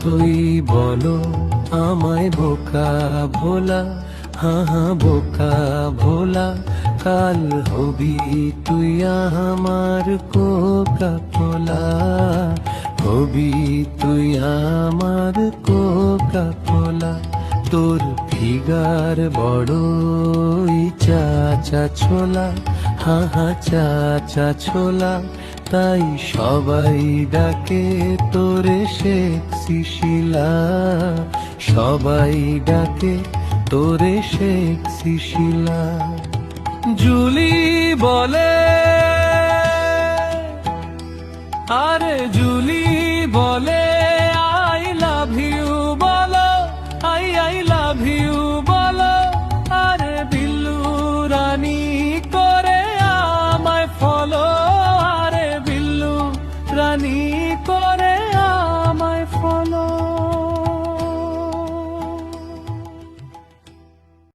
যতই বলো আমায় বোকা ভোলা, হ্যাঁ হ্যাঁ বোকা ভোলা, কাল হবি তুই আমার কোকা কোলা, হবি তুই আমার কোকা কোলা। তোর ফিগার বড়ই চাচা ছোলা, হ্যাঁ হ্যাঁ চাচা ছোলা, তাই সবাই ডাকে তোরে সেক্সি শিলা, সবাই ডাকে তোরে সেক্সি শিলা। জুলি বলে, আরে জুলি বলে আই লাভ ইউ বলো, আই লাভ ইউ বলো, আরে বিল্লু রানী